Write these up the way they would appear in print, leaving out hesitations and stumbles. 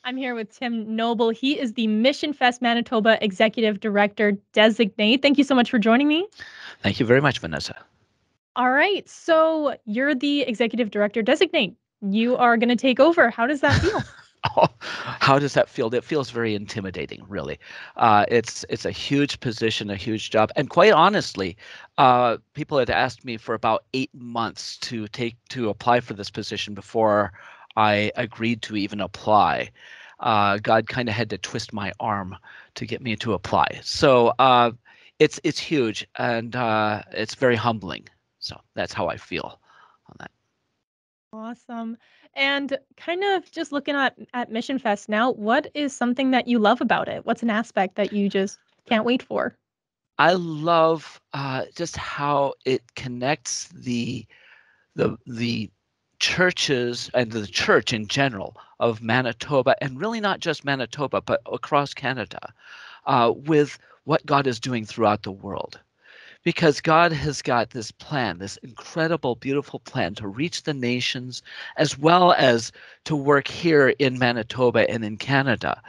I'm here with Tim Nobel. He is the Missionfest Manitoba Executive Director Designate. Thank you so much for joining me. Thank you very much, Vanessa. All right. So you're the Executive Director Designate. You are going to take over. How does that feel? Oh, how does that feel? It feels very intimidating, really. It's a huge position, a huge job, and quite honestly, people had asked me for about 8 months to apply for this position before I agreed to even apply. God kind of had to twist my arm to get me to apply. So it's huge, and it's very humbling. So that's how I feel on that. Awesome. And kind of just looking at Mission Fest now, what is something that you love about it? What's an aspect that you just can't wait for? I love just how it connects the churches and the church in general of Manitoba, and really not just Manitoba, but across Canada, with what God is doing throughout the world. Because God has got this plan, this incredible, beautiful plan to reach the nations, as well as to work here in Manitoba and in Canada,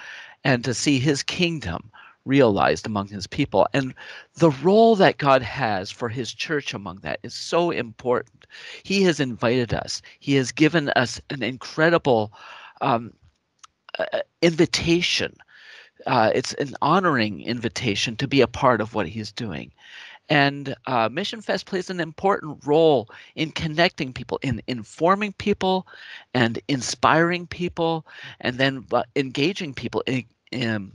and to see his kingdom realized among his people. And the role that God has for his church among that is so important. He has invited us, he has given us an incredible um, invitation. It's an honoring invitation to be a part of what he's doing. And Mission Fest plays an important role in connecting people, in informing people, and inspiring people, and then engaging people in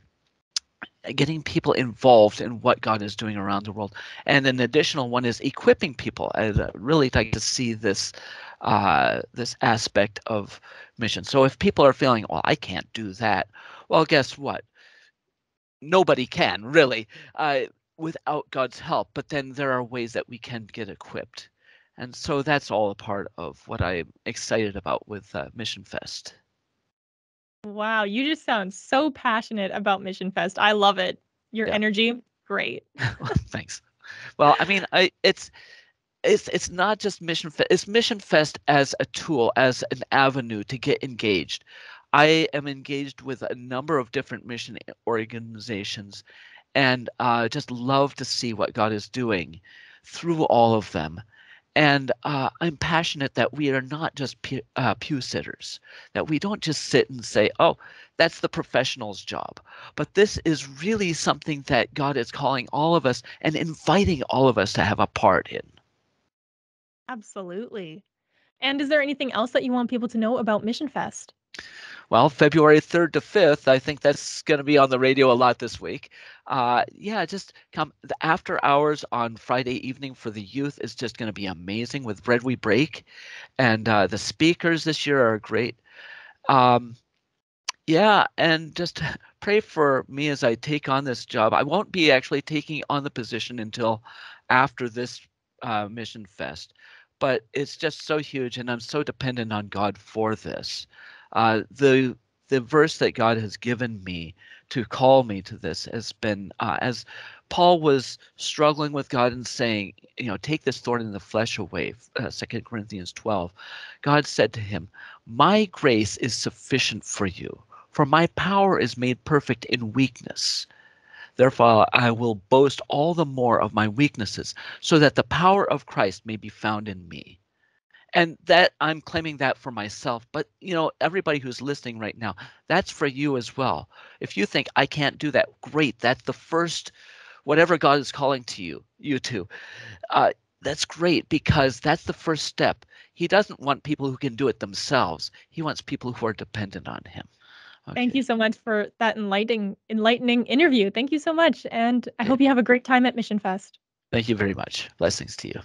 getting people involved in what God is doing around the world. And an additional one is equipping people. I'd really like to see this aspect of mission. So if people are feeling, well, I can't do that, well, guess what? Nobody can really without God's help. But then there are ways that we can get equipped. And so that's all a part of what I'm excited about with Mission Fest. Wow, you just sound so passionate about Mission Fest. I love it. Your Yeah. energy, great. Thanks. Well, I mean, it's not just Mission Fest. It's Mission Fest as a tool, as an avenue to get engaged. I am engaged with a number of different mission organizations, and just love to see what God is doing through all of them. And I'm passionate that we are not just pew sitters, that we don't just sit and say, oh, that's the professional's job. But this is really something that God is calling all of us and inviting all of us to have a part in. Absolutely. And is there anything else that you want people to know about Mission Fest? Well, February 3rd to 5th, I think that's going to be on the radio a lot this week. Yeah, just come. The after hours on Friday evening for the youth is just going to be amazing with Bread We Break. And the speakers this year are great. Um, yeah, and just pray for me as I take on this job. I won't be actually taking on the position until after this Mission Fest, but it's just so huge, and I'm so dependent on God for this. The verse that God has given me to call me to this has been as Paul was struggling with God and saying, take this thorn in the flesh away, 2 Corinthians 12. God said to him, my grace is sufficient for you, for my power is made perfect in weakness. Therefore, I will boast all the more of my weaknesses, so that the power of Christ may be found in me. And that I'm claiming that for myself, but everybody who's listening right now, that's for you as well. If you think I can't do that, great. That's the first, whatever God is calling to you to. Uh, that's great, because that's the first step. He doesn't want people who can do it themselves. He wants people who are dependent on him. Thank Okay. you so much for that enlightening interview. Thank you so much. And I Okay. hope you have a great time at Mission Fest. Thank you very much. Blessings to you.